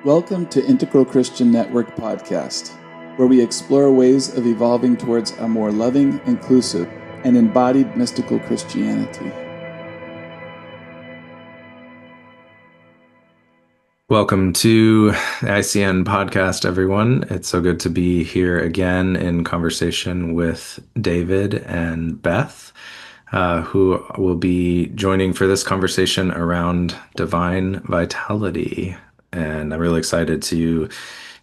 Welcome to Integral Christian Network Podcast, where we explore ways of evolving towards a more loving, inclusive, and embodied mystical Christianity. Welcome to the ICN podcast, everyone. It's so good to be here again in conversation with David and Beth, who will be joining for this conversation around divine vitality. And I'm really excited to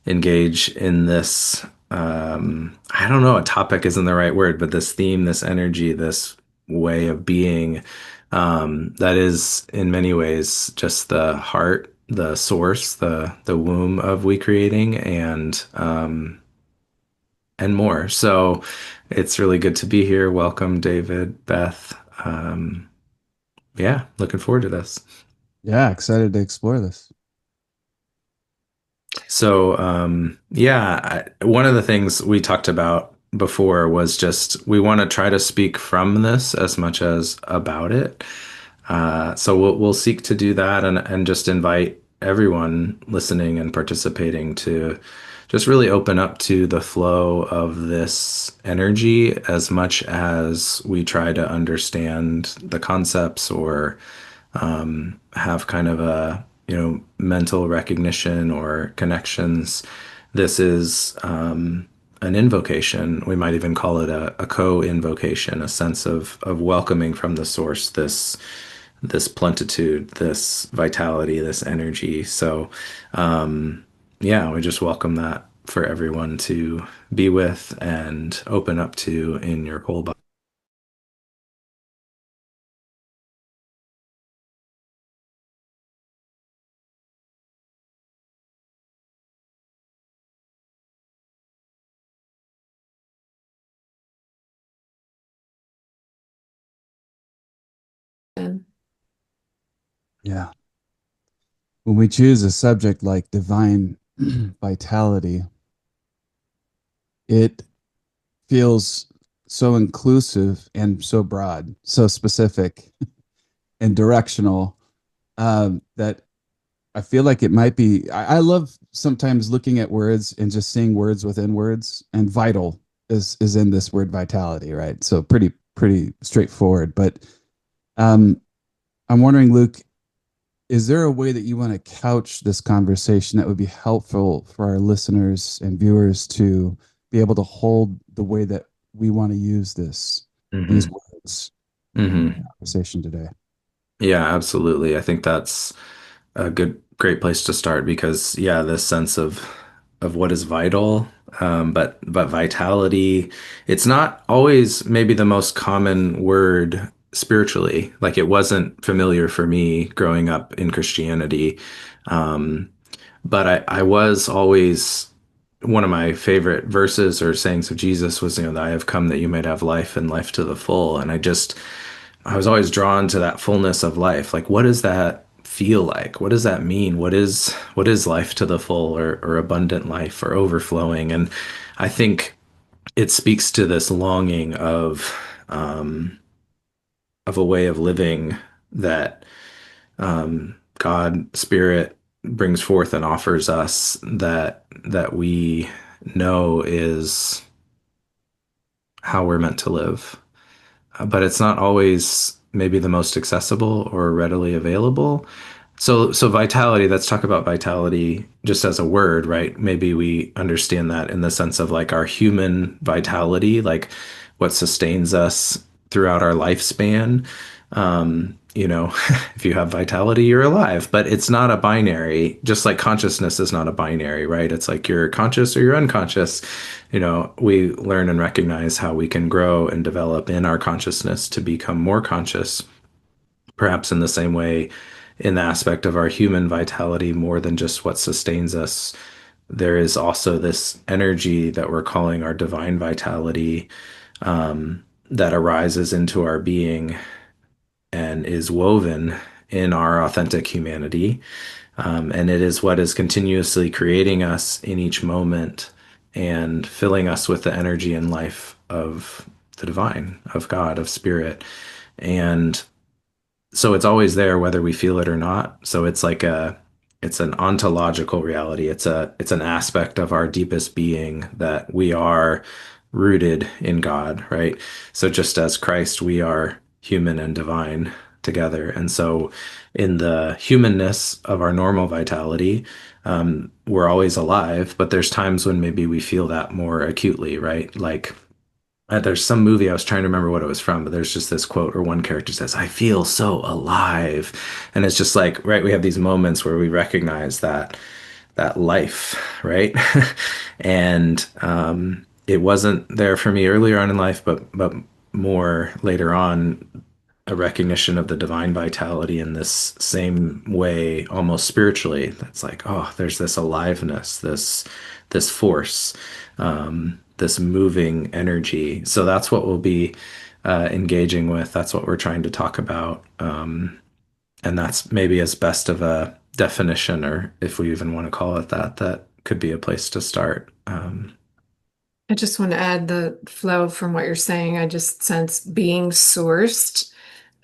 engage in this. I don't know, a topic isn't the right word, but this theme, this energy, this way of being, that is in many ways just the heart, the source, the womb of we creating, and more. So it's really good to be here. Welcome, David, Beth. Yeah, looking forward to this. Yeah, excited to explore this. So, one of the things we talked about before was just we want to try to speak from this as much as about it. So we'll seek to do that and just invite everyone listening and participating to just really open up to the flow of this energy as much as we try to understand the concepts or have kind of a mental recognition or connections. This is an invocation. We might even call it a co-invocation, a sense of welcoming from the source this plentitude, this vitality, this energy. So we just welcome that for everyone to be with and open up to in your whole body. Yeah. When we choose a subject like divine vitality, it feels so inclusive and so broad, so specific and directional, that I feel like it might be. I love sometimes looking at words and just seeing words within words, and vital is in this word vitality, right? So pretty straightforward. But um, I'm wondering, Luke, is there a way that you want to couch this conversation that would be helpful for our listeners and viewers to be able to hold the way that we want to use these Hmm. words in Hmm. the conversation today? Yeah, absolutely. I think that's a great place to start because this sense of what is vital, but vitality, it's not always maybe the most common word spiritually. Like it wasn't familiar for me growing up in Christianity, um, but I was always one of my favorite verses or sayings of Jesus was, that I have come that you might have life and life to the full. And I was always drawn to that fullness of life. Like, what does that feel like? What does that mean? What is life to the full or abundant life or overflowing? And I think it speaks to this longing of a way of living that God, Spirit brings forth and offers us that we know is how we're meant to live. But it's not always maybe the most accessible or readily available. So vitality, let's talk about vitality just as a word, right? Maybe we understand that in the sense of like our human vitality, like what sustains us throughout our lifespan. If you have vitality, you're alive, but it's not a binary, just like consciousness is not a binary, right? It's like you're conscious or you're unconscious. We learn and recognize how we can grow and develop in our consciousness to become more conscious, perhaps in the same way in the aspect of our human vitality, more than just what sustains us. There is also this energy that we're calling our divine vitality, that arises into our being and is woven in our authentic humanity. And it is what is continuously creating us in each moment and filling us with the energy and life of the divine, of God, of spirit. And so it's always there whether we feel it or not. So it's like it's an ontological reality. It's an aspect of our deepest being that we are rooted in God, right? So just as Christ, we are human and divine together. And so in the humanness of our normal vitality, we're always alive, but there's times when maybe we feel that more acutely, right? Like there's some movie I was trying to remember what it was from, but there's just this quote where one character says, "I feel so alive," and it's just like, right, we have these moments where we recognize that life, right? And it wasn't there for me earlier on in life, but more later on, a recognition of the divine vitality in this same way, almost spiritually. That's like, oh, there's this aliveness, this force, this moving energy. So that's what we'll be engaging with. That's what we're trying to talk about. And that's maybe as best of a definition, or if we even want to call it that, that could be a place to start. I just want to add the flow from what you're saying. I just sense being sourced.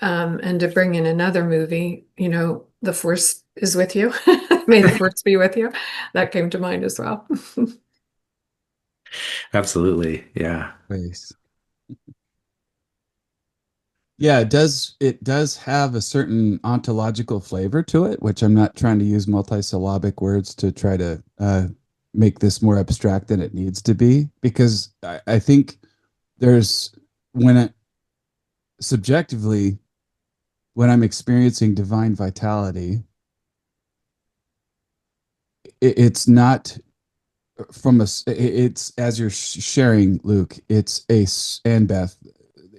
And to bring in another movie, the force is with you. May the force be with you. That came to mind as well. Absolutely. Yeah. Place. Yeah, it does have a certain ontological flavor to it, which I'm not trying to use multisyllabic words to try to make this more abstract than it needs to be, because I think there's when it subjectively, when I'm experiencing divine vitality, it's not it's as you're sharing, Luke, and Beth,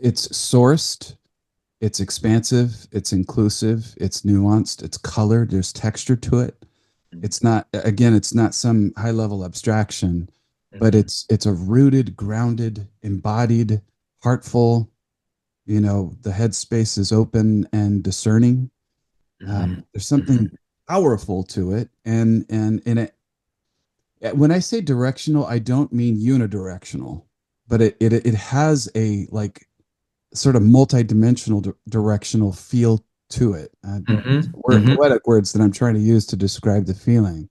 it's sourced, it's expansive, it's inclusive, it's nuanced, it's colored, there's texture to it. It's not, again, it's not some high level abstraction, but Mhm. it's a rooted, grounded, embodied, heartful, the headspace is open and discerning. Mhm. There's Mhm. something powerful to it, and it, when I say directional, I don't mean unidirectional, but it has a like sort of multi-dimensional directional feel to it. Mhm. Mhm. Poetic words that I'm trying to use to describe the feeling.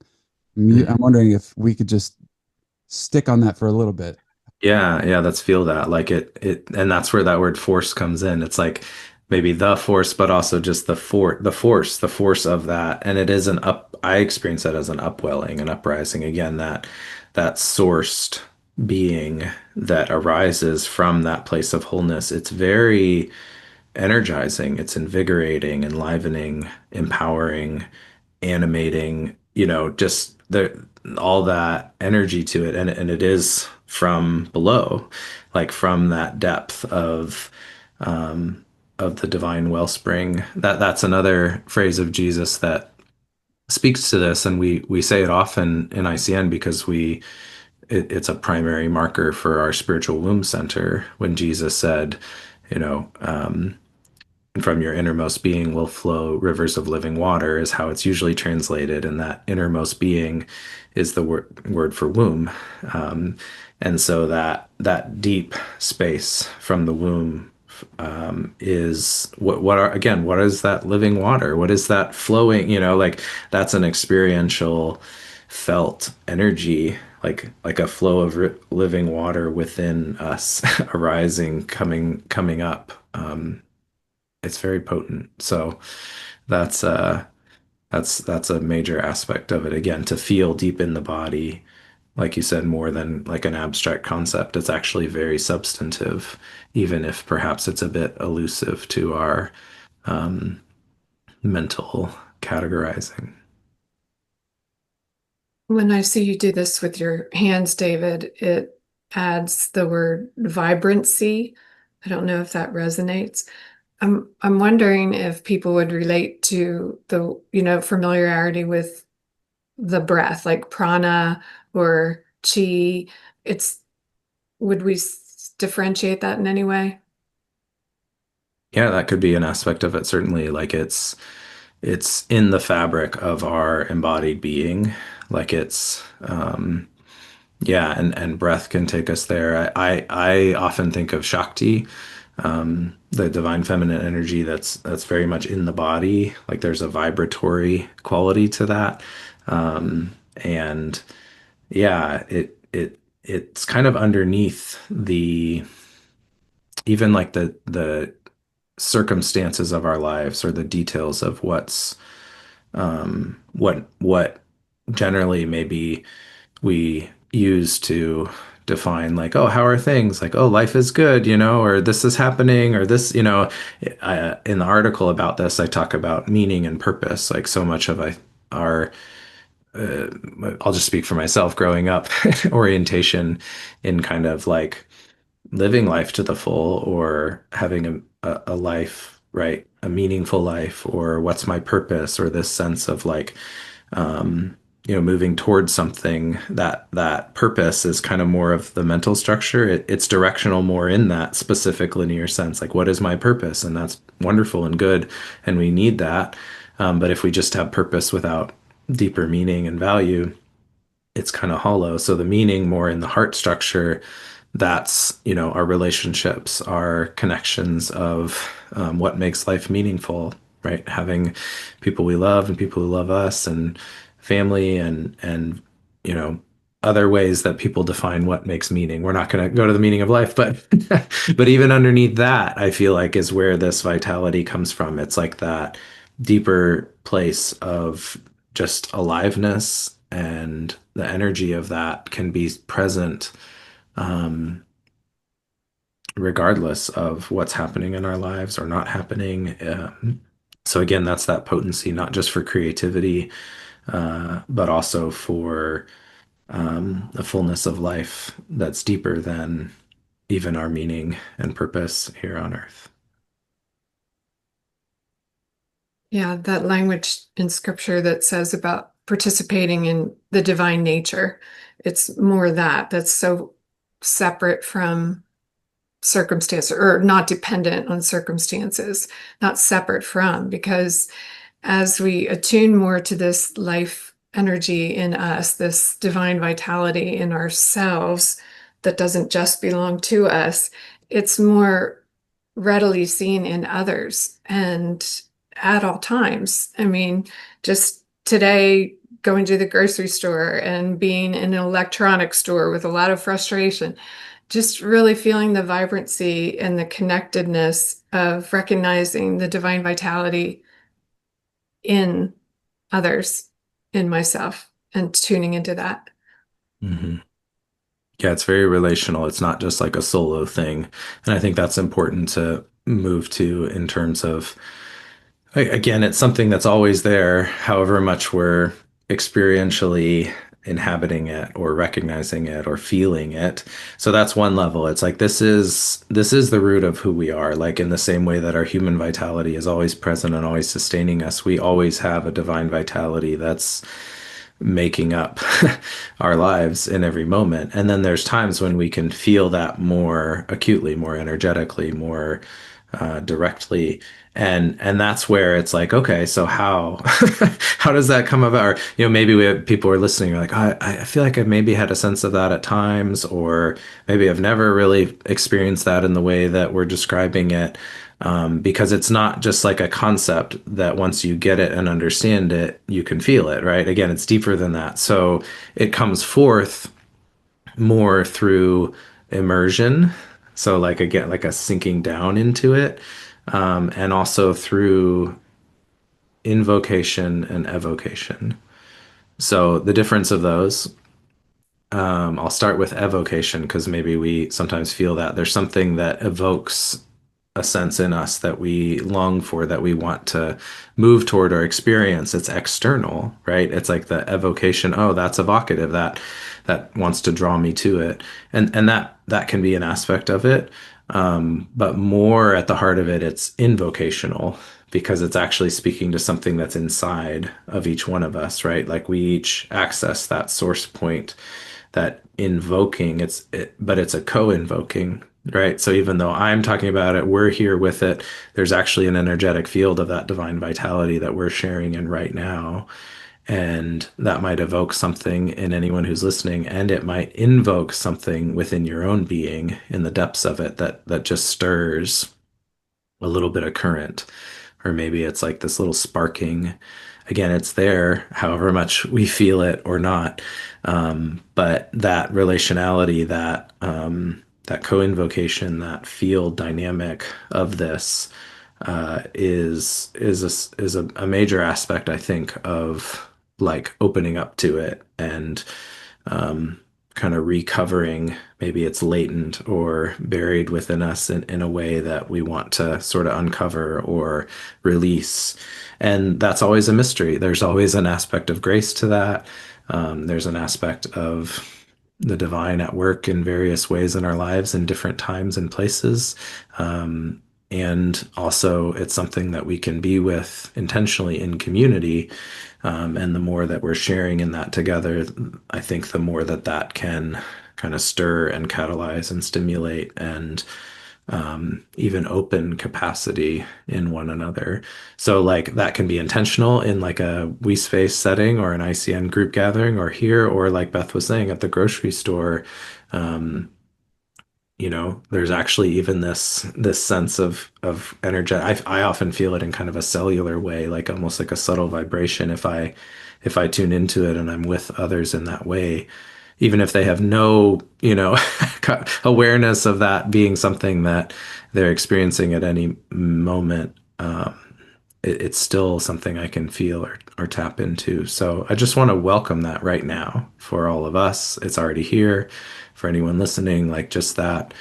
I'm Mhm. wondering if we could just stick on that for a little bit. Yeah, yeah, let's feel that. Like and that's where that word force comes in. It's like maybe the force, but also just the force of that. And it is I experience that as an upwelling, an uprising. Again, that sourced being that arises from that place of wholeness. It's very energizing, it's invigorating, enlivening, empowering, animating, just all that energy to it. And it is from below, like from that depth of the divine wellspring. That's another phrase of Jesus that speaks to this, and we say it often in ICN because it's a primary marker for our spiritual womb center when Jesus said, you know, and from your innermost being will flow rivers of living water, is how it's usually translated. And that innermost being is the word for womb. Um, and so that deep space from the womb is again, what is that living water? What is that flowing? Like that's an experiential, felt energy, like a flow of living water within us, arising, coming up. It's very potent. So that's uh that's a major aspect of it. Again, to feel deep in the body, like you said, more than like an abstract concept. It's actually very substantive, even if perhaps it's a bit elusive to our um, mental categorizing. When I see you do this with your hands, David, it adds the word vibrancy. I don't know if that resonates. I'm wondering if people would relate to the, familiarity with the breath, like prana or chi. It's would we differentiate that in any way? Yeah, that could be an aspect of it, certainly. Like it's in the fabric of our embodied being. Like it's yeah, and breath can take us there. I often think of Shakti, the divine feminine energy that's very much in the body. Like there's a vibratory quality to that. And yeah, it's kind of underneath the even like the circumstances of our lives or the details of what generally maybe we use to define like, oh, how are things? Like, oh, life is good, or this is happening, or this, in the article about this, I talk about meaning and purpose. Like so much of our uh, I'll just speak for myself growing up orientation in kind of like living life to the full or having a life, right? A meaningful life, or what's my purpose, or this sense of like, moving towards something that purpose is kind of more of the mental structure. It's directional more in that specific linear sense. Like, what is my purpose? And that's wonderful and good. And we need that. But if we just have purpose without deeper meaning and value, it's kind of hollow. So the meaning more in the heart structure, that's, our relationships, our connections of what makes life meaningful, right? Having people we love and people who love us and family and, you know, other ways that people define what makes meaning. We're not going to go to the meaning of life, but but even underneath that, I feel like is where this vitality comes from. It's like that deeper place of just aliveness, and the energy of that can be present um, regardless of what's happening in our lives or not happening. So again, that's that potency, not just for creativity, but also for the fullness of life that's deeper than even our meaning and purpose here on earth. Yeah, that language in scripture that says about participating in the divine nature. It's more that's so separate from circumstance or not dependent on circumstances, not separate from, because as we attune more to this life energy in us, this divine vitality in ourselves that doesn't just belong to us, it's more readily seen in others and at all times. I mean, just today, going to the grocery store and being in an electronics store with a lot of frustration, just really feeling the vibrancy and the connectedness of recognizing the divine vitality in others, in myself, and tuning into that. Mhm. Yeah, it's very relational. It's not just like a solo thing. And I think that's important to move to in terms of, again, it's something that's always there, however much we're experientially inhabiting it or recognizing it or feeling it. So that's one level. It's like this is the root of who we are. Like in the same way that our human vitality is always present and always sustaining us, we always have a divine vitality that's making up our lives in every moment. And then there's times when we can feel that more acutely, more energetically, more directly. And that's where it's like, okay, so how how does that come about? Or, maybe people are listening, are like, I feel like I've maybe had a sense of that at times, or maybe I've never really experienced that in the way that we're describing it. Because it's not just like a concept that once you get it and understand it, you can feel it, right? Again, it's deeper than that. So it comes forth more through immersion. So, like, again, like a sinking down into it, and also through invocation and evocation. So, the difference of those, I'll start with evocation because maybe we sometimes feel that there's something that evokes a sense in us that we long for, that we want to move toward or experience. It's external, right? It's like the evocation. Oh, that's evocative. That wants to draw me to it, and that can be an aspect of it. But more at the heart of it, it's invocational because it's actually speaking to something that's inside of each one of us, right? Like we each access that source point, that invoking. But it's a co-invoking, right? So even though I'm talking about it, we're here with it. There's actually an energetic field of that divine vitality that we're sharing in right now. And that might evoke something in anyone who's listening, and it might invoke something within your own being in the depths of it that just stirs a little bit of current. Or maybe it's like this little sparking. Again, it's there, however much we feel it or not. But that relationality, that co-invocation, that field dynamic of this is a major aspect, I think, of like opening up to it and um, kind of recovering. Maybe it's latent or buried within us in a way that we want to sort of uncover or release. And that's always a mystery. There's always an aspect of grace to that. There's an aspect of the divine at work in various ways in our lives in different times and places. And also, it's something that we can be with intentionally in community. And the more that we're sharing in that together, I think the more that that can kind of stir and catalyze and stimulate and even open capacity in one another. So, like, that can be intentional in like a we space setting or an ICN group gathering or here, or like Beth was saying at the grocery store. Um, there's actually even this sense of energy. I often feel it in kind of a cellular way, like almost like a subtle vibration if I tune into it and I'm with others in that way, even if they have no, awareness of that being something that they're experiencing at any moment. It's still something I can feel or tap into. So I just want to welcome that right now for all of us. It's already here for anyone listening, like just that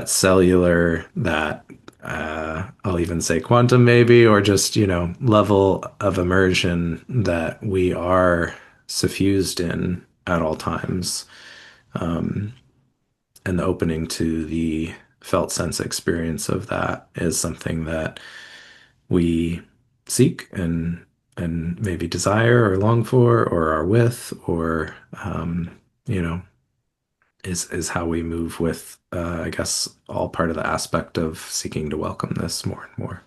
cellular, that I'll even say quantum maybe, or just, level of immersion that we are suffused in at all times. Um, and the opening to the felt sense experience of that is something that we seek and maybe desire or long for or are with or you know is how we move with I guess all part of the aspect of seeking to welcome this more and more.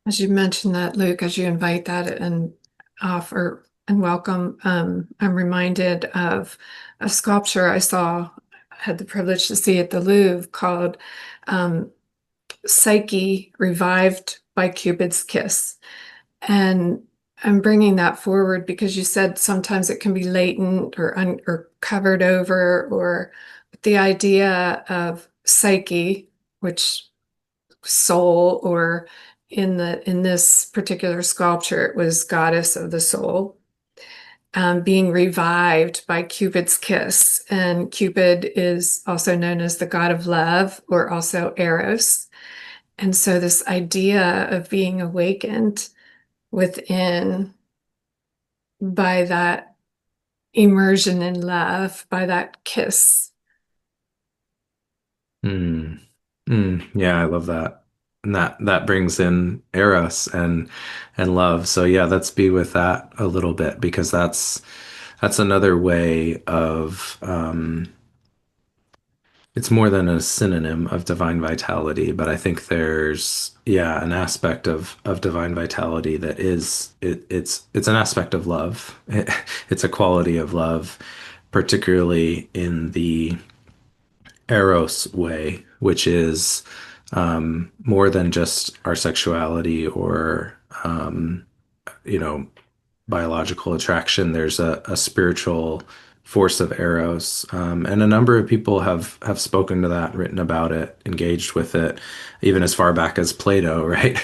As you mentioned that, Luke, as you invite that and offer and welcome, I'm reminded of a sculpture I saw, had the privilege to see at the Louvre called um, Psyche Revived by Cupid's Kiss. And I'm bringing that forward because you said sometimes it can be latent or covered over, or the idea of psyche, which soul, or in this particular sculpture, it was goddess of the soul, being revived by Cupid's kiss. And Cupid is also known as the god of love, or also Eros. And so this idea of being awakened within by that immersion in love, by that kiss. Mm. Yeah, I love that. And that brings in Eros and love. So yeah, let's be with that a little bit because that's another way of it's more than a synonym of divine vitality, but I think there's yeah, an aspect of divine vitality that it's an aspect of love. It's a quality of love, particularly in the Eros way, which is more than just our sexuality or you know biological attraction. There's a spiritual force of Eros, and a number of people have spoken to that, written about it, engaged with it, even as far back as Plato, right?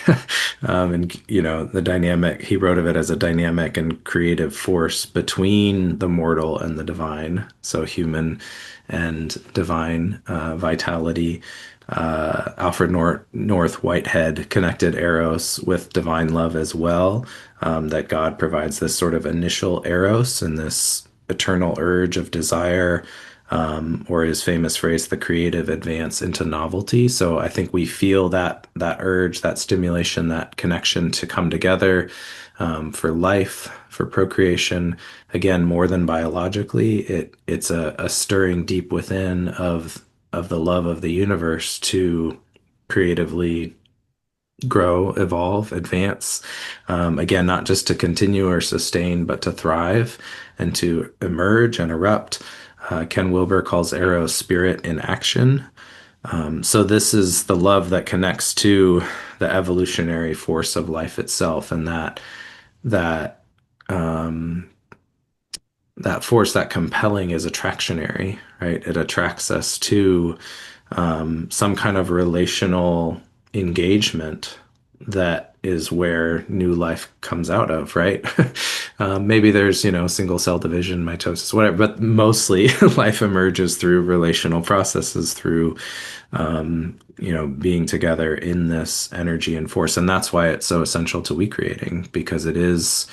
And the dynamic he wrote of it as a dynamic and creative force between the mortal and the divine, so human and divine vitality. Alfred North Whitehead connected Eros with divine love as well. That God provides this sort of initial Eros and this eternal urge of desire, or his famous phrase, the creative advance into novelty. So I think we feel that urge, that stimulation, that connection to come together for life, for procreation. Again, more than biologically, it's a stirring deep within of the love of the universe to creatively grow, evolve, advance. Again, not just to continue or sustain, but to thrive and to emerge and erupt. Ken Wilber calls Eros spirit in action. So this is the love that connects to the evolutionary force of life itself, and that um, that force, that compelling, is attractionary, right? It attracts us to some kind of relational engagement that is where new life comes out of, right? Maybe there's, single cell division, mitosis, whatever, but mostly life emerges through relational processes, through, being together in this energy and force. And that's why it's so essential to we creating, because it is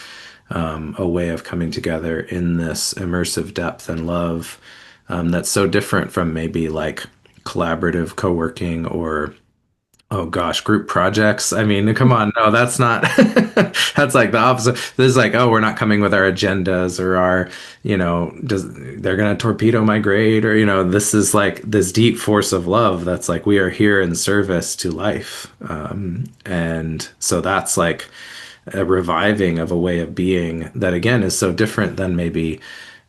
a way of coming together in this immersive depth and love that's so different from maybe like collaborative co-working or oh gosh, group projects. I mean, come on, no, that's not that's like the opposite. This is like, oh, we're not coming with our agendas or our, they're gonna torpedo my grade, or this is like this deep force of love that's like we are here in service to life. And so that's like a reviving of a way of being that again is so different than maybe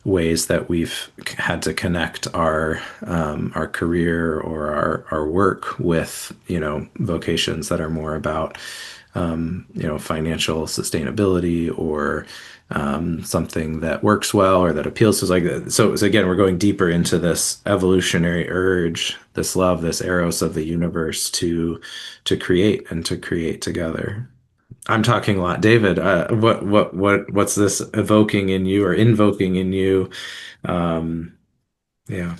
ways that we've had to connect our career or our work with vocations that are more about financial sustainability or something that works well or that appeals to us. Like so again we're going deeper into this evolutionary urge, this love, this eros of the universe to create and to create together. I'm talking a lot. David, what's this evoking in you or invoking in you? Um, yeah.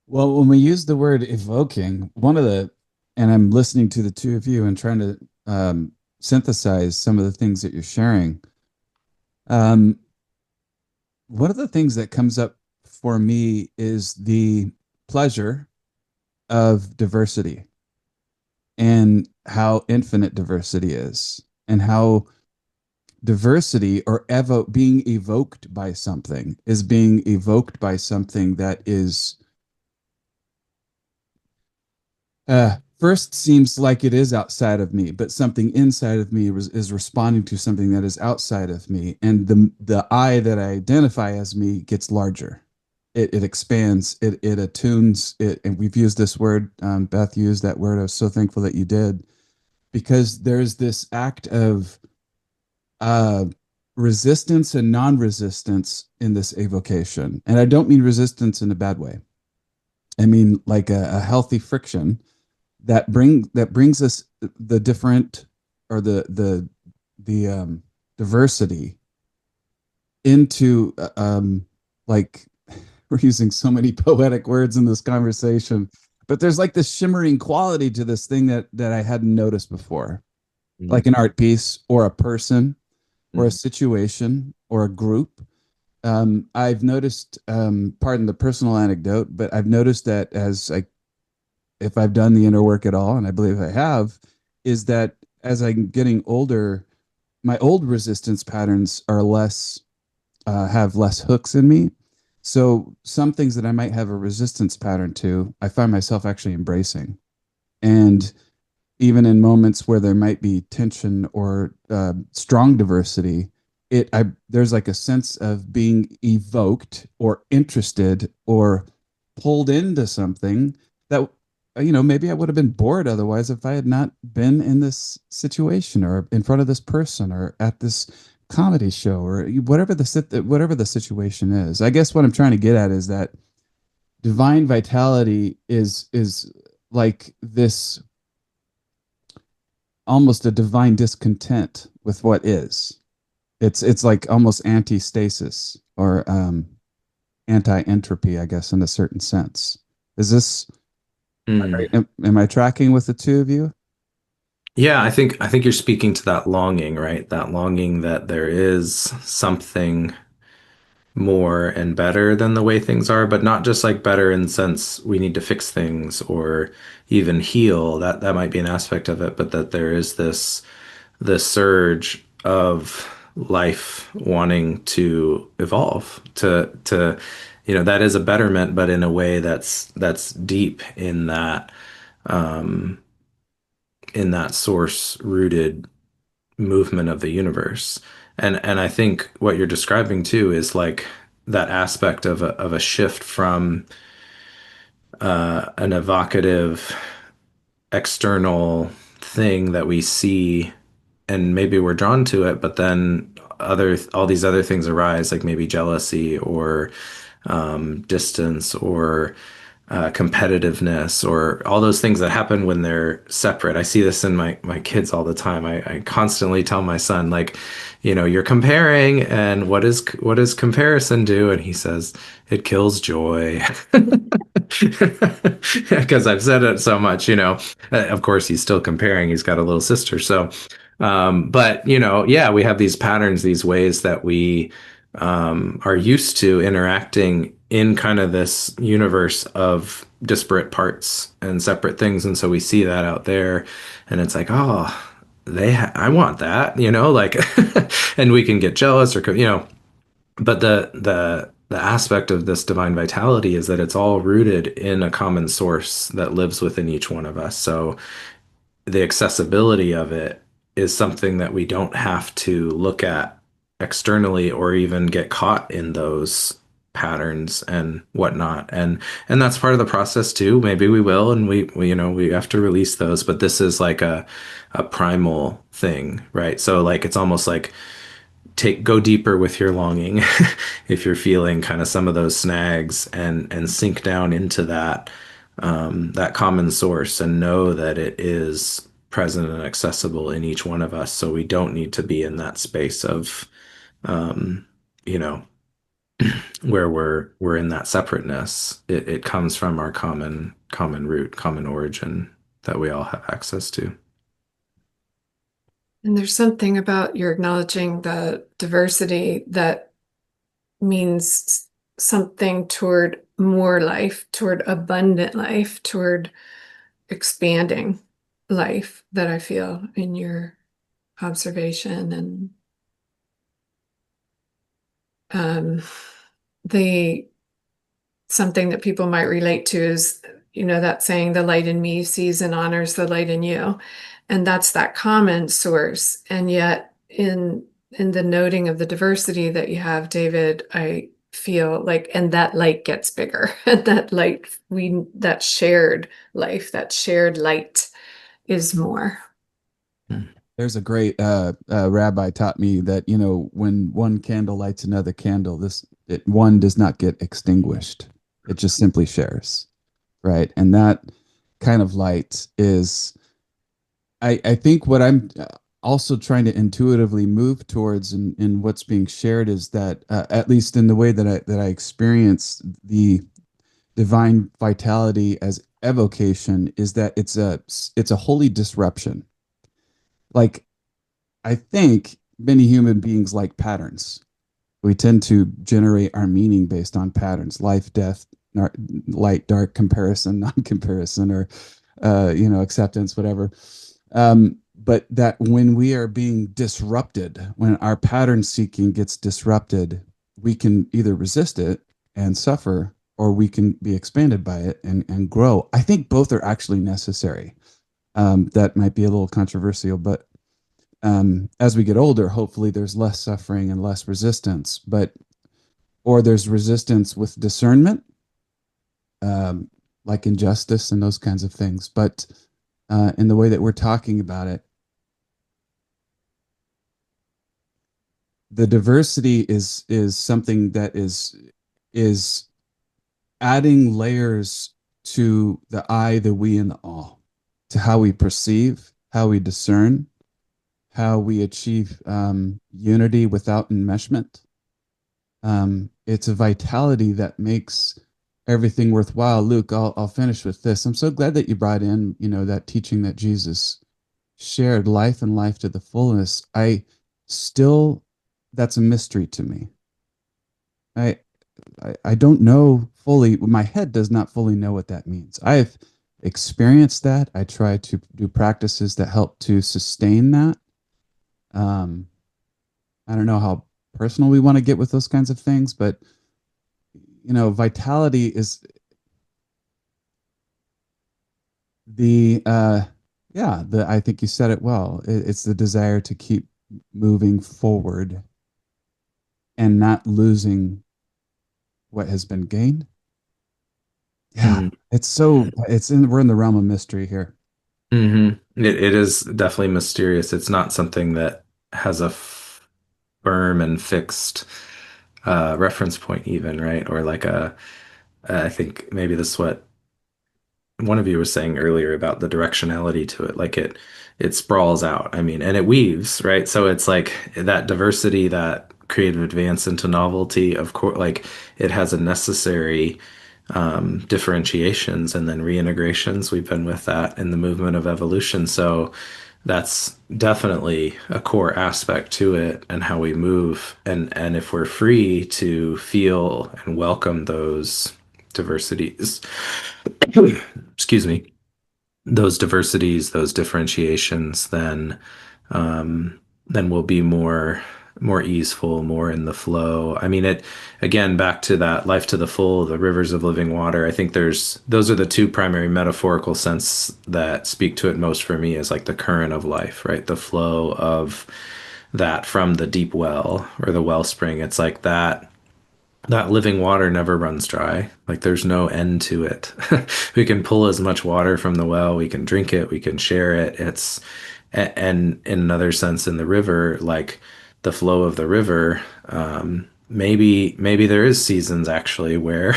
Well, when we use the word evoking, and I'm listening to the two of you and trying to synthesize some of the things that you're sharing. Um, one of the things that comes up for me is the pleasure of diversity and how infinite diversity is, and how diversity or being evoked by something is being evoked by something that is first seems like it is outside of me, but something inside of me is responding to something that is outside of me, and the I that I identify as me gets larger. It expands. It attunes. It, and we've used this word. Beth used that word. I was so thankful that you did, because there's this act of uh, resistance and non-resistance in this evocation, and I don't mean resistance in a bad way. I mean like a healthy friction that brings us the different or the diversity into like we're using so many poetic words in this conversation, but there's like this shimmering quality to this thing that I hadn't noticed before, Mhm. like an art piece or a person or a Mhm. situation or a group. I've noticed, pardon the personal anecdote, but I've noticed that as I if I've done the inner work at all, and I believe I have, is that as I'm getting older, my old resistance patterns are less, have less hooks in me. So some things that I might have a resistance pattern to, I find myself actually embracing. And even in moments where there might be tension or strong diversity, there's like a sense of being evoked or interested or pulled into something that maybe I would have been bored otherwise if I had not been in this situation or in front of this person or at this comedy show or whatever the situation is. I guess what I'm trying to get at is that divine vitality is like this, almost a divine discontent with what is. It's like almost anti-stasis or anti-entropy, I guess, in a certain sense. Is this Mm. am I tracking with the two of you? Yeah, I think you're speaking to that longing, right? That longing that there is something more and better than the way things are, but not just like better in the sense we need to fix things or even heal. That might be an aspect of it, but that there is this surge of life wanting to evolve to that is a betterment, but in a way that's deep in that in that source rooted movement of the universe. And I think what you're describing too is like that aspect of a shift from an evocative external thing that we see and maybe we're drawn to it, but then all these other things arise, like maybe jealousy or distance or competitiveness or all those things that happen when they're separate. I see this in my kids all the time. I constantly tell my son, like, you're comparing, and what does comparison do? And he says, it kills joy. Because I've said it so much, Of course, he's still comparing. He's got a little sister, so but yeah, we have these patterns, these ways that we are used to interacting in kind of this universe of disparate parts and separate things. And so we see that out there, and it's like, oh, I want that, like, and we can get jealous but the aspect of this divine vitality is that it's all rooted in a common source that lives within each one of us. So the accessibility of it is something that we don't have to look at externally or even get caught in those patterns and whatnot. And that's part of the process too. Maybe we will, and we have to release those, but this is like a primal thing, right? So like it's almost like go deeper with your longing if you're feeling kind of some of those snags and sink down into that common source and know that it is present and accessible in each one of us. So we don't need to be in that space of, um, you know, where we're in that separateness. It comes from our common root, common origin that we all have access to. And there's something about your acknowledging the diversity that means something toward more life, toward abundant life, toward expanding life that I feel in your observation. And the something that people might relate to is, that saying, the light in me sees and honors the light in you. And that's that common source. And yet in the noting of the diversity that you have, David, I feel like, and that light gets bigger. And that light, that shared life, that shared light is more. There's a great rabbi taught me that, when one candle lights another candle, one does not get extinguished. It just simply shares, right? And that kind of light is, I think what I'm also trying to intuitively move towards in what's being shared is that, at least in the way that I experience the divine vitality as evocation, is that it's a holy disruption. Like, I think many human beings like patterns. We tend to generate our meaning based on patterns: life, death, light, dark, comparison, non-comparison, or acceptance, whatever. But that when we are being disrupted, when our pattern seeking gets disrupted, we can either resist it and suffer, or we can be expanded by it and grow. I think both are actually necessary. That might be a little controversial, but as we get older, hopefully there's less suffering and less resistance, or there's resistance with discernment, like injustice and those kinds of things. But in the way that we're talking about it, the diversity is something that is adding layers to the I, the we, and the all, to how we perceive, how we discern, how we achieve unity without enmeshment. It's a vitality that makes everything worthwhile. Luke, I'll finish with this. I'm so glad that you brought in, that teaching that Jesus shared, life and life to the fullness. That's a mystery to me. I don't know fully. My head does not fully know what that means. I've experienced that. I try to do practices that help to sustain that. I don't know how personal we want to get with those kinds of things, but vitality is the Yeah, I think you said it well. It's the desire to keep moving forward and not losing what has been gained. Yeah, Mm. we're in the realm of mystery here. It is definitely mysterious. It's not something that has a firm and fixed reference point, even, right? Or like I think maybe this is what one of you was saying earlier about the directionality to it. Like it sprawls out. I mean, and it weaves, right? So it's like that diversity, that creative advance into novelty, of course, like it has a necessary differentiations and then reintegrations. We've been with that in the movement of evolution. So that's definitely a core aspect to it and how we move. And if we're free to feel and welcome those diversities, excuse me, those diversities, those differentiations, then we'll be more easeful, more in the flow. I mean, it again back to that life to the full, the rivers of living water. I think there's those are the two primary metaphorical sense that speak to it most for me is like the current of life, right? The flow of that from the deep well or the wellspring. It's like that living water never runs dry. Like there's no end to it. We can pull as much water from the well, we can drink it, we can share it. And in another sense, in the river, like the flow of the river, maybe there is seasons actually where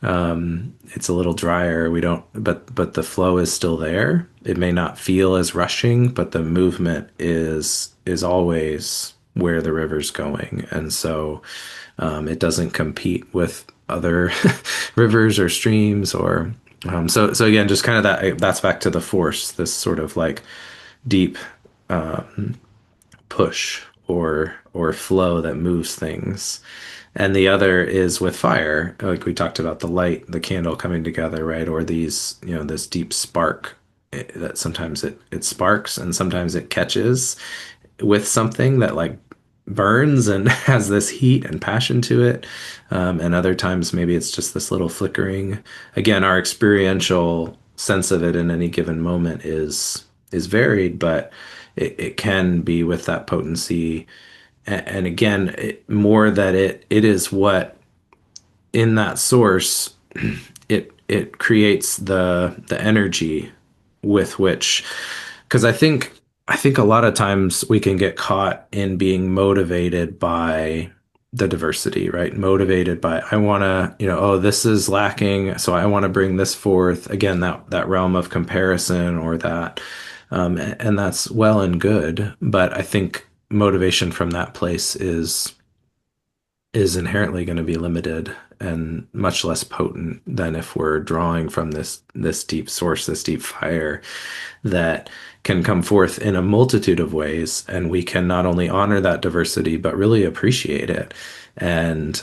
it's a little drier. We don't, but the flow is still there. It may not feel as rushing, but the movement is always where the river's going. And so it doesn't compete with other rivers or streams or so again, just kind of that's back to the force, this sort of like deep push or flow that moves things. And the other is with fire, like we talked about the light, the candle coming together, right? Or these, this deep spark that sometimes it sparks and sometimes it catches with something that like burns and has this heat and passion to it. And other times maybe it's just this little flickering. Again, our experiential sense of it in any given moment is varied, but it can be with that potency. And again, more that it is what in that source it creates the energy with which because I think a lot of times we can get caught in being motivated by the diversity, right? Motivated by I want to, oh, this is lacking, so I want to bring this forth. Again, that realm of comparison or that, and that's well and good. But I think motivation from that place is inherently going to be limited and much less potent than if we're drawing from this deep source, this deep fire that can come forth in a multitude of ways, and we can not only honor that diversity but really appreciate it and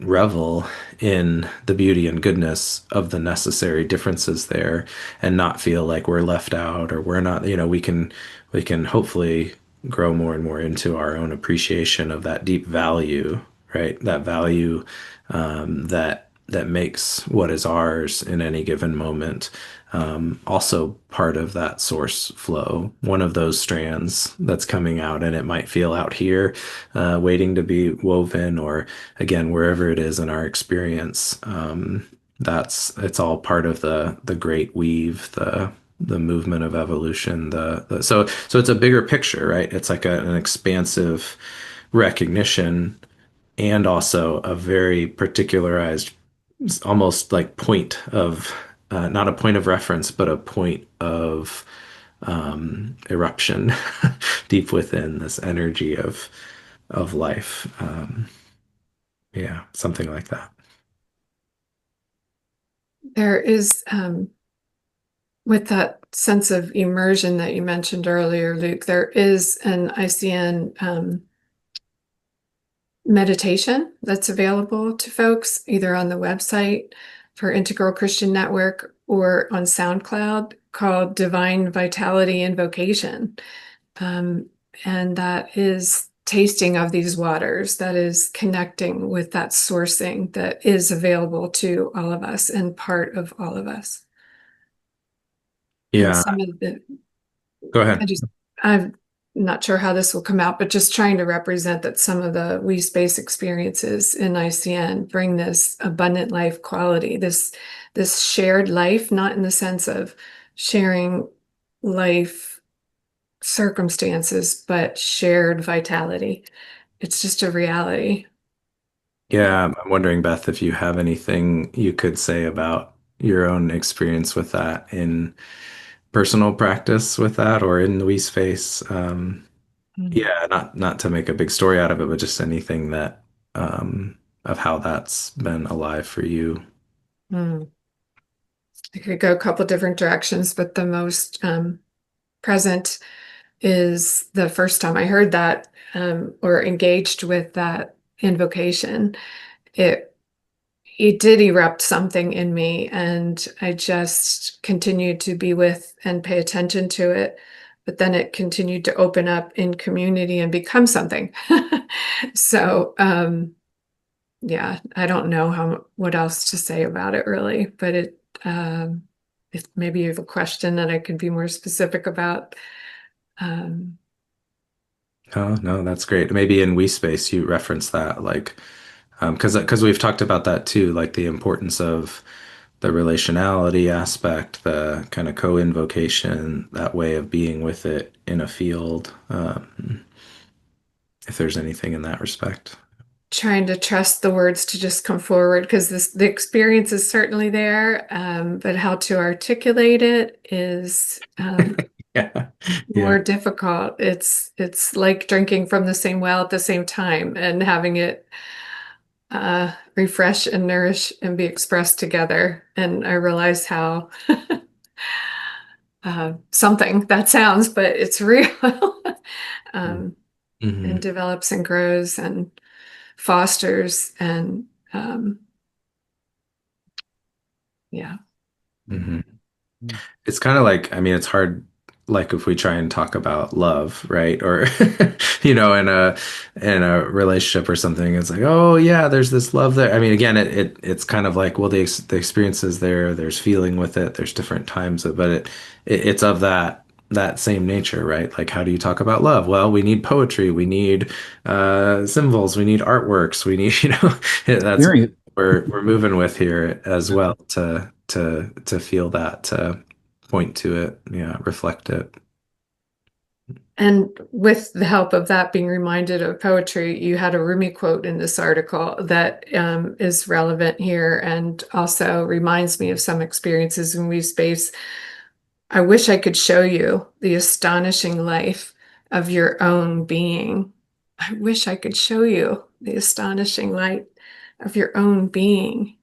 revel in the beauty and goodness of the necessary differences there and not feel like we're left out or we're not, we can hopefully grow more and more into our own appreciation of that deep value, right? That value that makes what is ours in any given moment also part of that source flow, one of those strands that's coming out, and it might feel out here, waiting to be woven, or again, wherever it is in our experience. It's all part of the great weave, the movement of evolution. So it's a bigger picture, right? It's like an expansive recognition and also a very particularized almost like point of not a point of reference, but a point of eruption deep within this energy of life. Yeah, something like that. There is, with that sense of immersion that you mentioned earlier, Luke, there is an ICN meditation that's available to folks either on the website for Integral Christian Network or on SoundCloud called Divine Vitality and Vocation. And that is tasting of these waters, that is connecting with that sourcing that is available to all of us and part of all of us. And Yeah, some of the, go I ahead. just, I'm not sure how this will come out, but just trying to represent that some of the we space experiences in ICN bring this abundant life quality, this shared life, not in the sense of sharing life circumstances, but shared vitality. It's just a reality. Yeah, I'm wondering, Beth, if you have anything you could say about your own experience with that in personal practice with that or in the we space. Mm. Yeah, not to make a big story out of it, but just anything that of how that's been alive for you. Mm. I could go a couple different directions, but the most present is the first time I heard that or engaged with that invocation. It it did erupt something in me, and I just continued to be with and pay attention to it. But then it continued to open up in community and become something. So, yeah, I don't know what else to say about it really, but if maybe you have a question that I could be more specific about. Um, Oh, no, that's great. Maybe in we space you reference that like because we've talked about that too, like the importance of the relationality aspect, the kind of co-invocation, that way of being with it in a field. If there's anything in that respect. Trying to trust the words to just come forward because the experience is certainly there, but how to articulate it is Yeah. Yeah. more difficult. It's like drinking from the same well at the same time and having it refresh and nourish and be expressed together. And I realize how something that sounds, but it's real. um, and Hmm. develops and grows and fosters and yeah. Hmm. Mm. It's kind of like, I mean, it's hard, like if we try and talk about love, right? Or, in a relationship or something, it's like, oh yeah, there's this love there. I mean, again, it's kind of like, well, the experience is there, there's feeling with it, there's different times, but it's of that same nature, right? Like, how do you talk about love? Well, we need poetry, we need symbols, we need artworks, we need, that's Period. we're moving with here as well to feel that, to point to it, yeah, reflect it. And with the help of that being reminded of poetry, you had a Rumi quote in this article that is relevant here and also reminds me of some experiences in we space. I wish I could show you the astonishing life of your own being. I wish I could show you the astonishing light of your own being.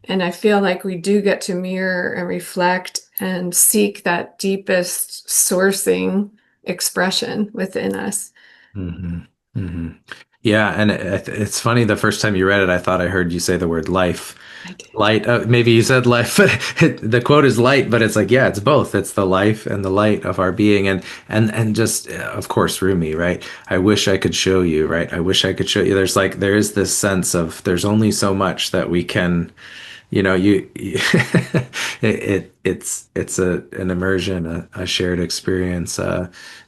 And I feel like we do get to mirror and reflect and seek that deepest sourcing expression within us. Hmm. Hmm. Yeah, and it's funny. The first time you read it, I thought I heard you say the word life. I did. Light, maybe you said life, but the quote is light, but it's like, yeah, it's both. It's the life and the light of our being, and just of course, Rumi, right? I wish I could show you, right? I wish I could show you. There is this sense of there's only so much that we can, you it's an immersion, a shared experience,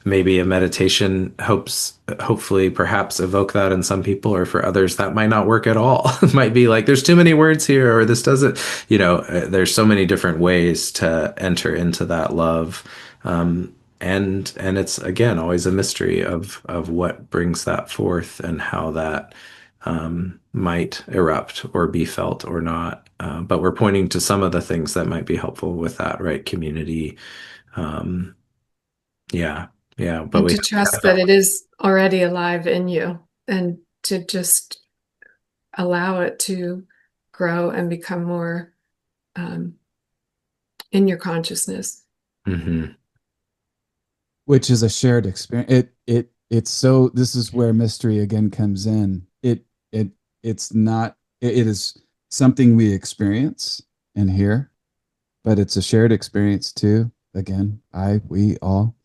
maybe a meditation hopefully perhaps evoke that in some people, or for others that might not work at all. It might be like there's too many words here, or this doesn't, there's so many different ways to enter into that love. And it's again always a mystery of what brings that forth and how that might erupt or be felt or not. But we're pointing to some of the things that might be helpful with that, right? Community. Um, yeah, yeah. But And we to trust that it is already alive in you and to just allow it to grow and become more um, in your consciousness. Hmm. Which is a shared experience. It's so this is where mystery again comes in. It's not it is something we experience and hear, but it's a shared experience too. Again, we all.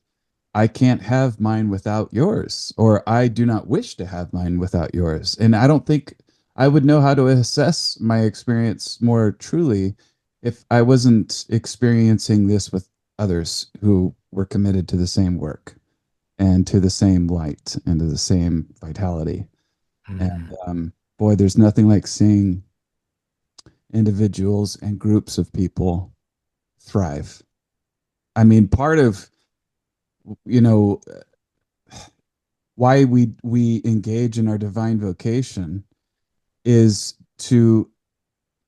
I can't have mine without yours, or I do not wish to have mine without yours. And I don't think I would know how to assess my experience more truly if I wasn't experiencing this with others who were committed to the same work and to the same light and to the same vitality. And Mhm. boy, there's nothing like seeing individuals and groups of people thrive. I mean, part of, you know, why we engage in our divine vocation is to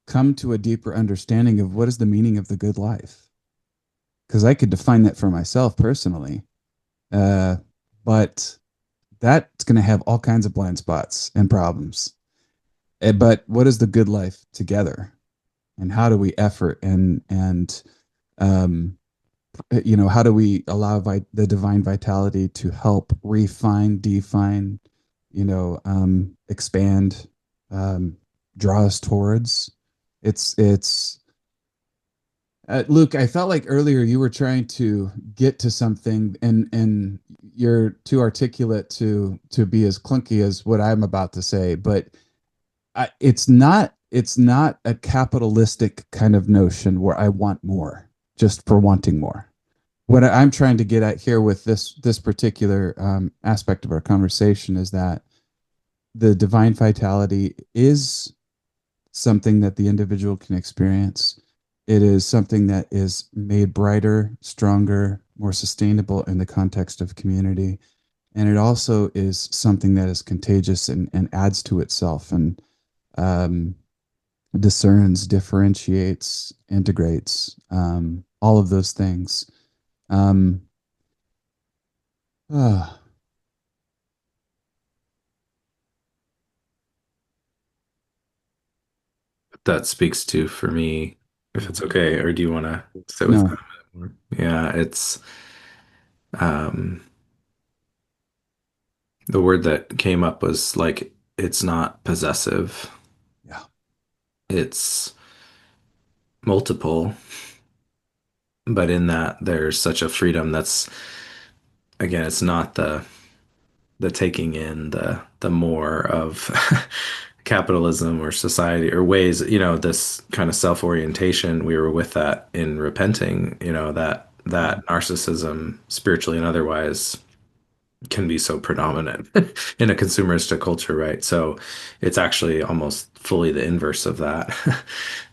come to a deeper understanding of what is the meaning of the good life. Because I could define that for myself personally, uh, but that's going to have all kinds of blind spots and problems. But what is the good life together, and how do we effort and um, how do we allow the divine vitality to help refine, define, expand, um, draw us towards? It's Luke, I felt like earlier you were trying to get to something, and you're too articulate to be as clunky as what I'm about to say. But it's not a capitalistic kind of notion where I want more just for wanting more. What I'm trying to get at here with this particular aspect of our conversation is that the divine vitality is something that the individual can experience. It is something that is made brighter, stronger, more sustainable in the context of community. And it also is something that is contagious and adds to itself and um, discerns, differentiates, integrates, all of those things. Um, uh, That speaks to for me, if it's okay, or do you want to sit with no, that a bit more? Yeah, it's um, the word that came up was like it's not possessive, yeah, it's multiple, but in that there's such a freedom that's again, it's not the taking in the more of capitalism or society or ways, this kind of self-orientation. We were with that in repenting, that narcissism, spiritually and otherwise, can be so predominant in a consumeristic culture, right? So it's actually almost fully the inverse of that,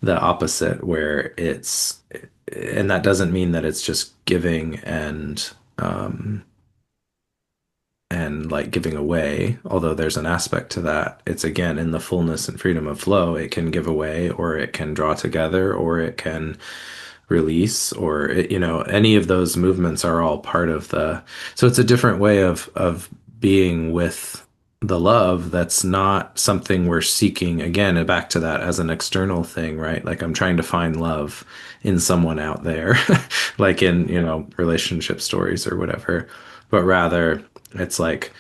the opposite, where and that doesn't mean that it's just giving and like giving away, although there's an aspect to that. It's again in the fullness and freedom of flow. It can give away, or it can draw together, or it can release, or any of those movements are all part of so it's a different way of being with the love that's not something we're seeking again back to that as an external thing, right? Like I'm trying to find love in someone out there like in relationship stories or whatever, but rather it's like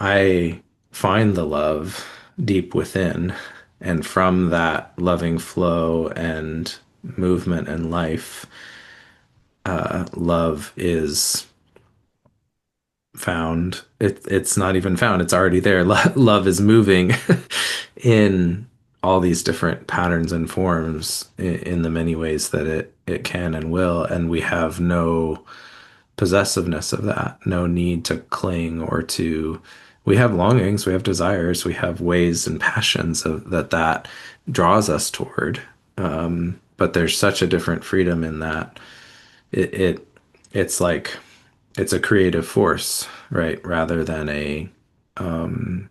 I find the love deep within, and from that loving flow and movement and life, love is found. It's not even found, it's already there. Love is moving in all these different patterns and forms in the many ways that it can and will, and we have no possessiveness of that, no need to cling or to. We have longings, we have desires, we have ways and passions of that draws us toward. But there's such a different freedom in that. It it's like it's a creative force, right? Rather than an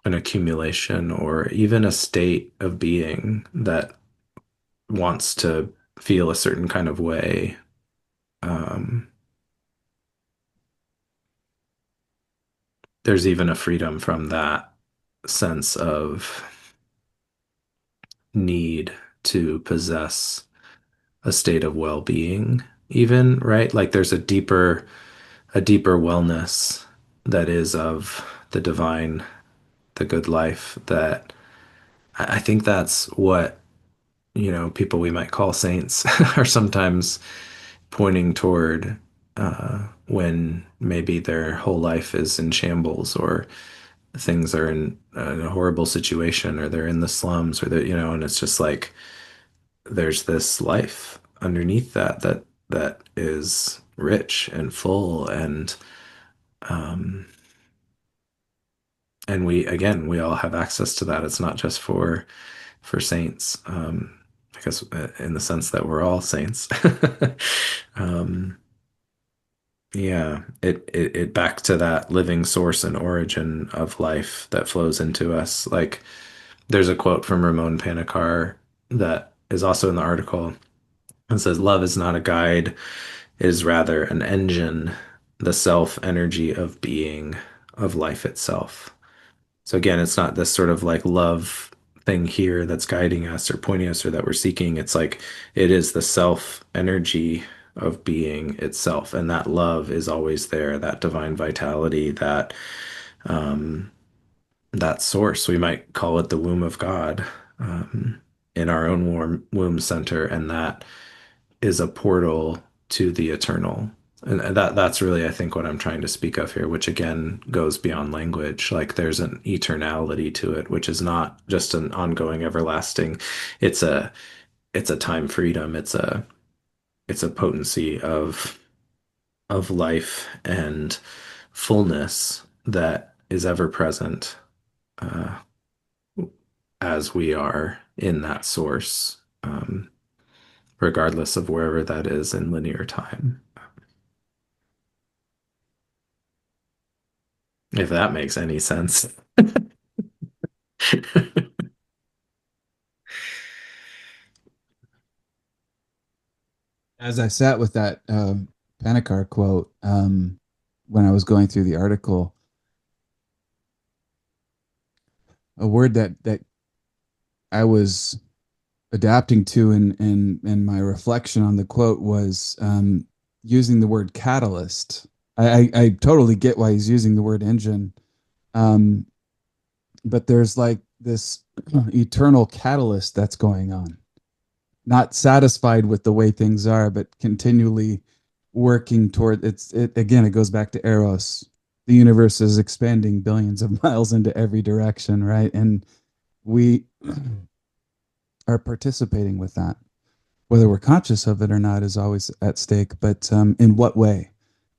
accumulation or even a state of being that wants to feel a certain kind of way. Um, there's even a freedom from that sense of need to possess a state of well-being, even, right? Like there's a deeper wellness that is of the divine, the good life, that I think that's what, people we might call saints are sometimes pointing toward, when maybe their whole life is in shambles, or things are in a horrible situation, or they're in the slums, or and it's just like there's this life underneath that is rich and full um and we again we all have access to that. It's not just for saints. I guess in the sense that we're all saints. um yeah, it back to that living source and origin of life that flows into us. Like there's a quote from Ramon Panikkar that is also in the article. It says, "Love is not a guide, it is rather an engine, the self energy of being, of life itself." So again, it's not this sort of like love thing here that's guiding us or pointing us or that we're seeking. It's like it is the self energy of being itself. And that love is always there, that divine vitality, um, that source. We might call it the womb of God, in our own womb center. And that is a portal to the eternal. And that's really, I think, what I'm trying to speak of here, which again goes beyond language. Like there's an eternality to it, which is not just an ongoing, everlasting. It's a time freedom. It's a potency of life and fullness that is ever present, uh, as we are in that source, regardless of wherever that is in linear time. If that makes any sense. As I sat with that Panikar quote, when I was going through the article, a word that I was adapting to in my reflection on the quote was using the word catalyst. I totally get why he's using the word engine, um, but there's like this eternal catalyst that's going on, not satisfied with the way things are, but continually working toward it again. It goes back to Eros. The universe is expanding billions of miles into every direction, right? And we are participating with that. Whether we're conscious of it or not is always at stake. But in what way?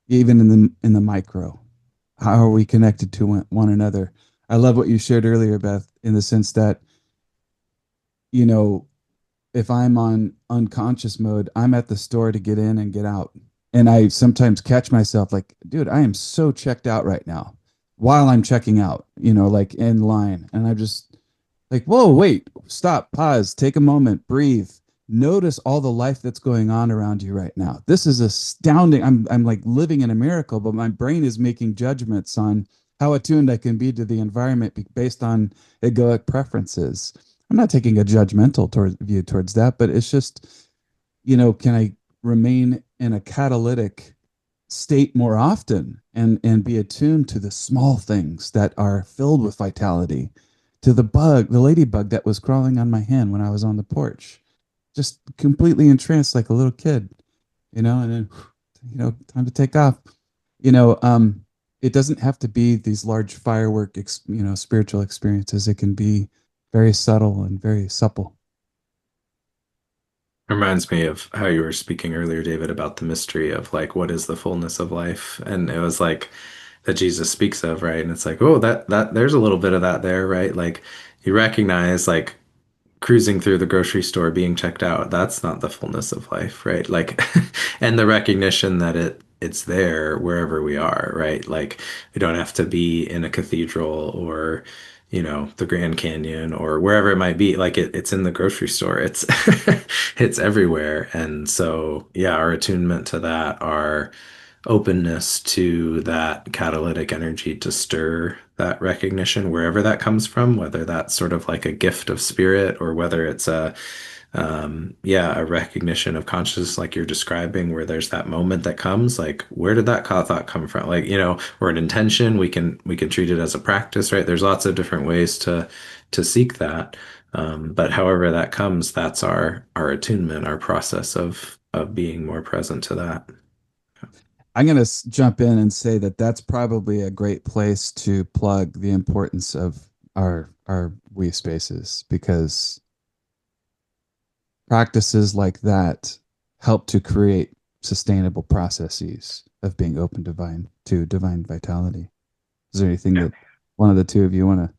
Even in the micro, how are we connected to one another? I love what you shared earlier, Beth, in the sense that you know if I'm on unconscious mode, I'm at the store to get in and get out. And I sometimes catch myself like, dude, I am so checked out right now while I'm checking out, like in line. And I'm just like, whoa, wait, stop, pause, take a moment, breathe. Notice all the life that's going on around you right now. This is astounding. I'm like living in a miracle, but my brain is making judgments on how attuned I can be to the environment based on egoic preferences. I'm not taking a judgmental view towards that, but it's just, can I remain in a catalytic state more often and be attuned to the small things that are filled with vitality, to the ladybug that was crawling on my hand when I was on the porch, just completely entranced like a little kid, and then, time to take off. You know, um, it doesn't have to be these large firework, spiritual experiences. It can be very subtle and very supple. Reminds me of how you were speaking earlier, David, about the mystery of like what is the fullness of life, and it was like that Jesus speaks of, right? And it's like, oh, that there's a little bit of that there, right? Like you recognize like cruising through the grocery store being checked out, that's not the fullness of life, right? Like and the recognition that it's there wherever we are, right? Like we don't have to be in a cathedral or the Grand Canyon or wherever it might be. Like it's in the grocery store, it's it's everywhere. And so yeah, our attunement to that, our openness to that catalytic energy to stir that recognition wherever that comes from, whether that's sort of like a gift of spirit or whether it's a recognition of consciousness like you're describing, where there's that moment that comes, like where did that thought come from? Like, or an intention, we can treat it as a practice, right? There's lots of different ways to seek that. But however that comes, that's our attunement, our process of being more present to that. I'm going to jump in and say that that's probably a great place to plug the importance of our we spaces, because practices like that help to create sustainable processes of being open divine vitality. Is there anything that one of the two of you want to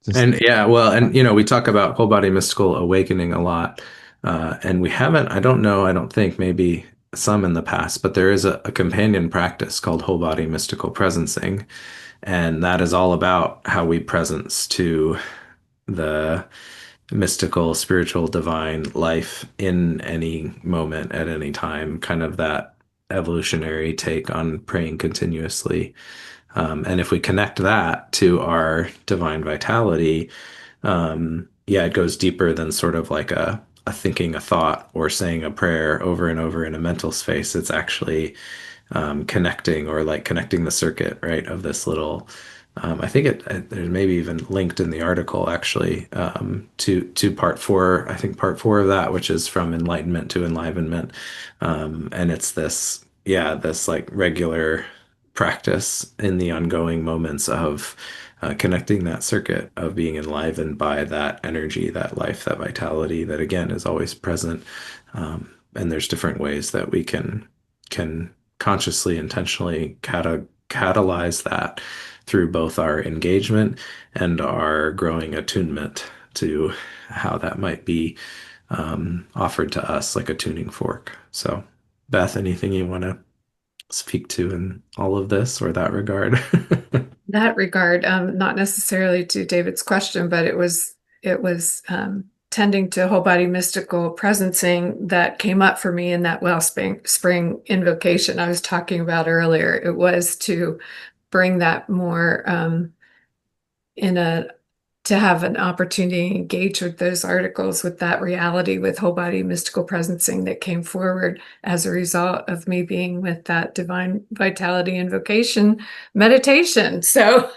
just And yeah, well, and we talk about whole body mystical awakening a lot. And we haven't, I don't know, I don't think maybe some in the past, but there is a companion practice called whole body mystical presencing. And that is all about how we presence to the mystical, spiritual, divine life in any moment at any time, kind of that evolutionary take on praying continuously. And if we connect that to our divine vitality, yeah, it goes deeper than sort of like a thinking a thought or saying a prayer over and over in a mental space. It's actually connecting or like connecting the circuit, right, of this little. I think there's maybe even linked in the article actually to part four. I think part four of that, which is from enlightenment to enlivenment, and it's this, yeah, this like regular practice in the ongoing moments of connecting that circuit of being enlivened by that energy, that life, that vitality that again is always present. And there's different ways that we can consciously, intentionally catalyze that through both our engagement and our growing attunement to how that might be offered to us like a tuning fork. So, Beth, anything you want to speak to in all of this or that regard? That regard, not necessarily to David's question, but it was tending to whole body mystical presencing that came up for me in that spring invocation I was talking about earlier. It was to bring that more in a to have an opportunity to engage with those articles with that reality with whole body mystical presencing that came forward as a result of me being with that divine vitality invocation meditation. So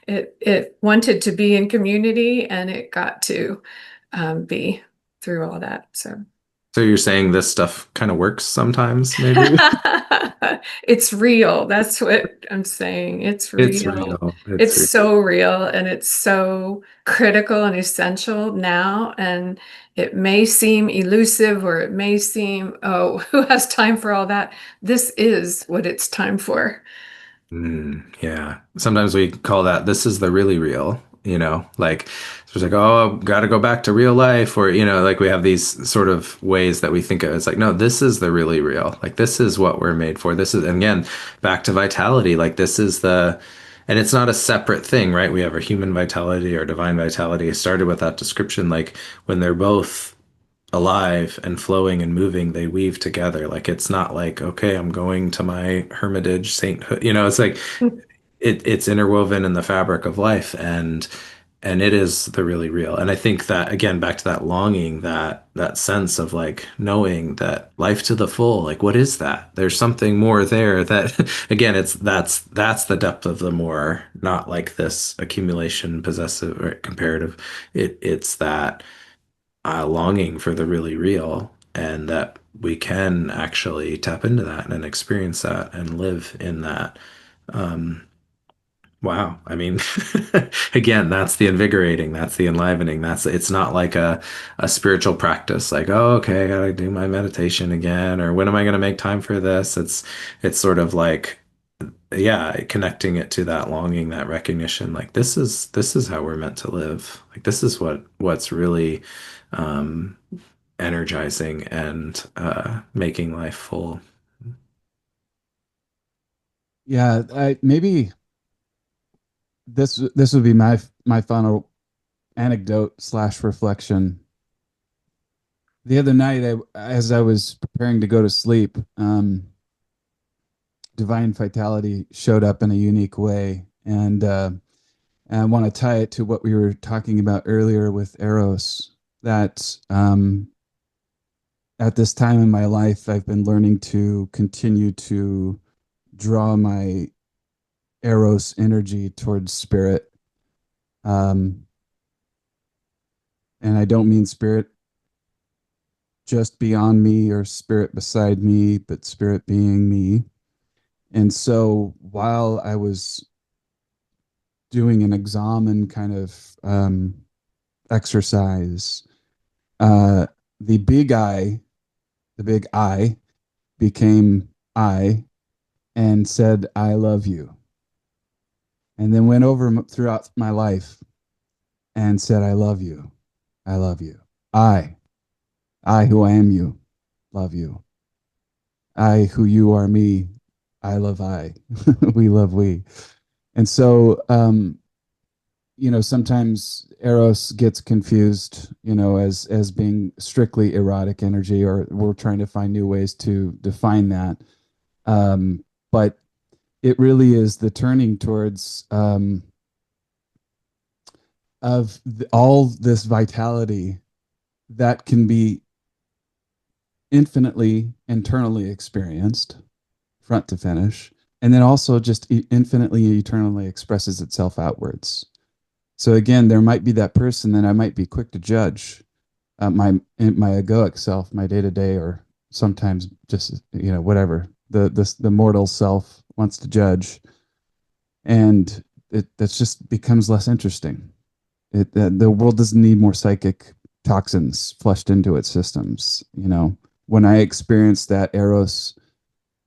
it wanted to be in community and it got to be through all that. So So you're saying this stuff kind of works sometimes, maybe? it's real. That's what I'm saying. It's It's real. real. It's It's real. so real and it's so critical and essential now. And it may seem elusive or it may seem, oh, who has time for all that? This is what it's time for. Yeah. Sometimes we call that this is the really real, like it's like, oh, got to go back to real life, or, like we have these sort of ways that we think of it. It's like, no, this is the really real. Like this is what we're made for. This is, and again, back to vitality. Like this is and it's not a separate thing, right? We have our human vitality, our divine vitality. I started with that description, like when they're both alive and flowing and moving, they weave together. Like it's not like, okay, I'm going to my hermitage sainthood. It's like it's interwoven in the fabric of life, and it is the really real. And I think that again, back to that longing, that sense of like knowing that life to the full, like what is that? There's something more there that again, that's the depth of the more, not like this accumulation, possessive or comparative. It's that longing for the really real, and that we can actually tap into that and experience that and live in that. Um, wow. I mean, again, that's the invigorating, that's the enlivening. It's not like a spiritual practice, like, oh, okay, I gotta do my meditation again, or when am I gonna make time for this? It's sort of like, yeah, connecting it to that longing, that recognition, like this is how we're meant to live. Like this is what's really um energizing and making life full. yeah, I maybe this would be my final anecdote slash reflection. The other night, as I was preparing to go to sleep, divine vitality showed up in a unique way, and I want to tie it to what we were talking about earlier with Eros. That at this time in my life, I've been learning to continue to draw my Eros energy towards spirit. Um, and I don't mean spirit just beyond me or spirit beside me, but spirit being me. And so while I was doing an examen kind of exercise, uh, the big eye the big I, became I and said, I love you. And then went over throughout my life and said, I love you. I love you. I, I who I am you, love you. I who you are me, I love I. We love we. And so, sometimes Eros gets confused, as being strictly erotic energy, or we're trying to find new ways to define that. But it really is the turning towards all this vitality that can be infinitely internally experienced, front to finish, and then also just infinitely eternally expresses itself outwards. So again, there might be that person that I might be quick to judge, my egoic self, my day to day, or sometimes just whatever the mortal self wants to judge, and that just becomes less interesting. The world doesn't need more psychic toxins flushed into its systems. When I experience that Eros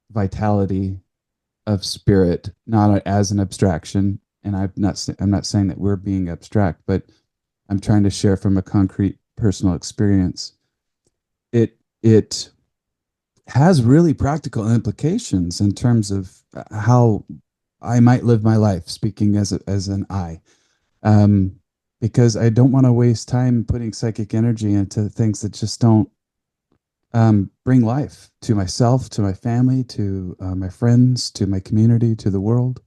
vitality of spirit, not as an abstraction, and I'm not saying that we're being abstract, but I'm trying to share from a concrete personal experience. It has really practical implications in terms of how I might live my life, speaking as an I, um, because I don't want to waste time putting psychic energy into things that just don't bring life to myself, to my family, to my friends, to my community, to the world.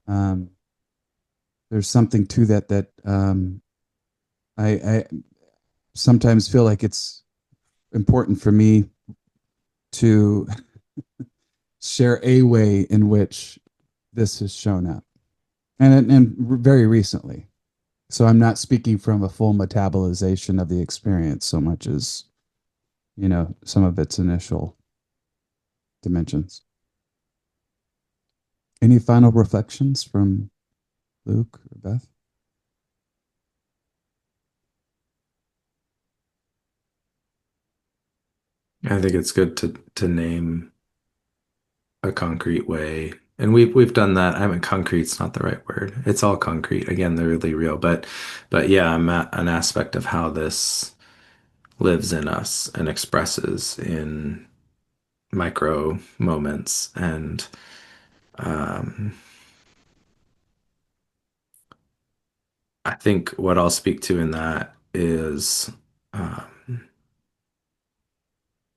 Um, there's something to that I sometimes feel like it's important for me to share a way in which this has shown up, and very recently. So I'm not speaking from a full metabolization of the experience so much as some of its initial dimensions. Any final reflections from Luke or Beth? I think it's good to name a concrete way. And we've done that. I mean, concrete's not the right word. It's all concrete. Again, they're really real. But yeah, an aspect of how this lives in us and expresses in micro moments. And um, I think what I'll speak to in that is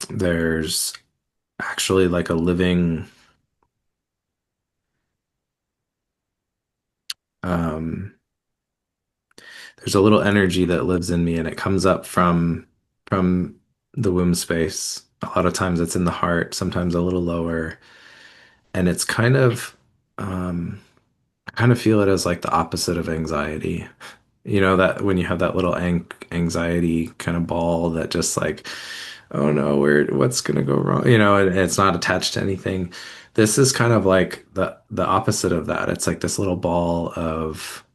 there's actually like a living um, there's a little energy that lives in me and it comes up from the womb space. A lot of times it's in the heart, sometimes a little lower. And it's I kind of feel it as like the opposite of anxiety. You know, that when you have that little anxiety kind of ball that just like, oh no, what's gonna go wrong? You know, and it's not attached to anything. This is kind of like the opposite of that. It's like this little ball of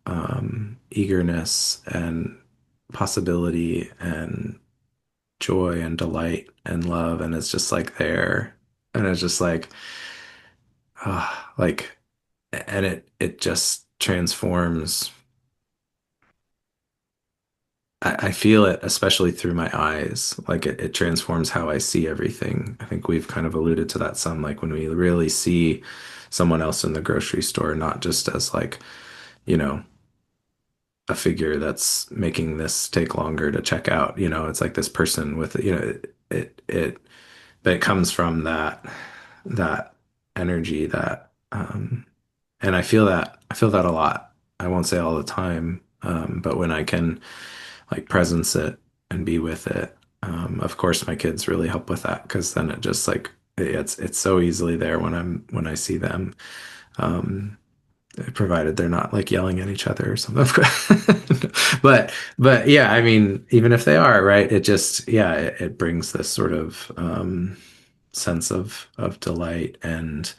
eagerness and possibility and joy and delight and love, and it's just like there, and it's just like, like, and it just transforms. I feel it, especially through my eyes. Like it transforms how I see everything. I think we've kind of alluded to that some, like when we really see someone else in the grocery store, not just as like, you know, a figure that's making this take longer to check out. It's like this person with, but it comes from that energy and I feel that a lot. I won't say all the time, but when I can like presence it and be with it. Of course, my kids really help with that because then it just like it's so easily there when I see them. Um, Provided they're not like yelling at each other or something. But yeah, I mean, even if they are, right? It just yeah, it brings this sort of sense of delight and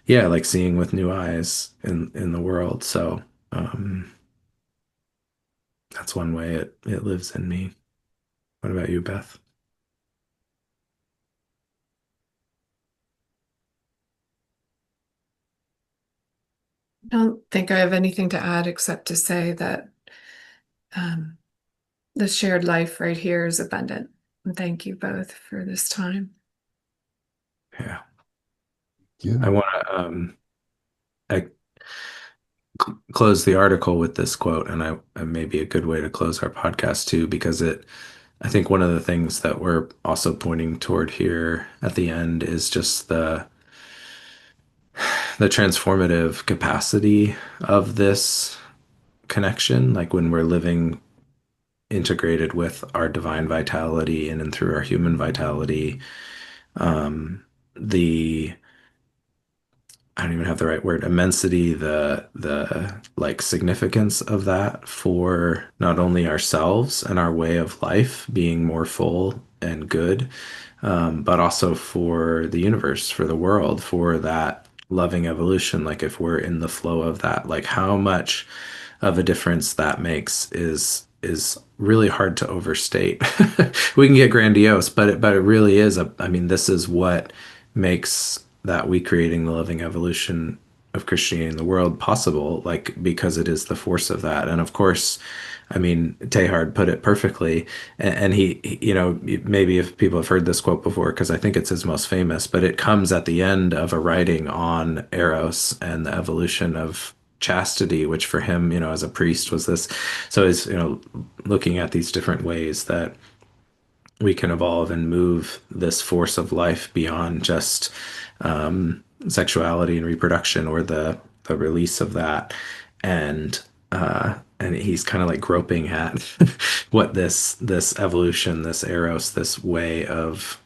yeah, like seeing with new eyes in the world. So that's one way it lives in me. What about you, Beth? I don't think I have anything to add except to say that um, the shared life right here is abundant. And thank you both for this time. Yeah. I You. want to I close the article with this quote, and I may be a good way to close our podcast too, because I think one of the things that we're also pointing toward here at the end is just the transformative capacity of this connection, like when we're living integrated with our divine vitality and through our human vitality, the I don't even have the right word, immensity, the like significance of that for not only ourselves and our way of life being more full and good, but also for the universe, for the world, for that loving evolution. Like if we're in the flow of that, like how much of a difference that makes is really hard to overstate. We can get grandiose, but it really is I mean, this is what makes that we creating the living evolution of Christianity in the world possible, like because it is the force of that. And of course, I mean, Teilhard put it perfectly, and you know, maybe if people have heard this quote before, because I think it's his most famous, but it comes at the end of a writing on Eros and the evolution of chastity, which for him, you know, as a priest was this. So he's, you know, looking at these different ways that we can evolve and move this force of life beyond just sexuality and reproduction or the release of that, and he's kind of like groping at what this evolution, this eros, this way of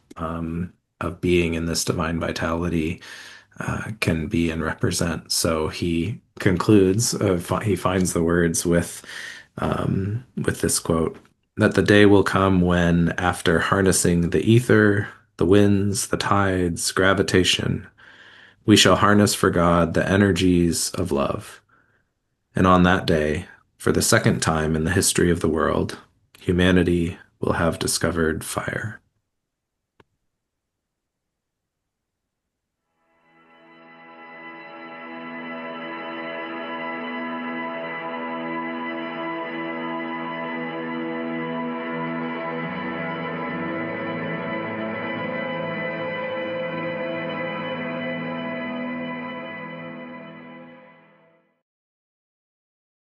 being in this divine vitality can be and represent. So he concludes, he finds the words with this quote that the day will come when, after harnessing the ether, the winds, the tides, gravitation, we shall harness for God the energies of love. And on that day, for the second time in the history of the world, humanity will have discovered fire.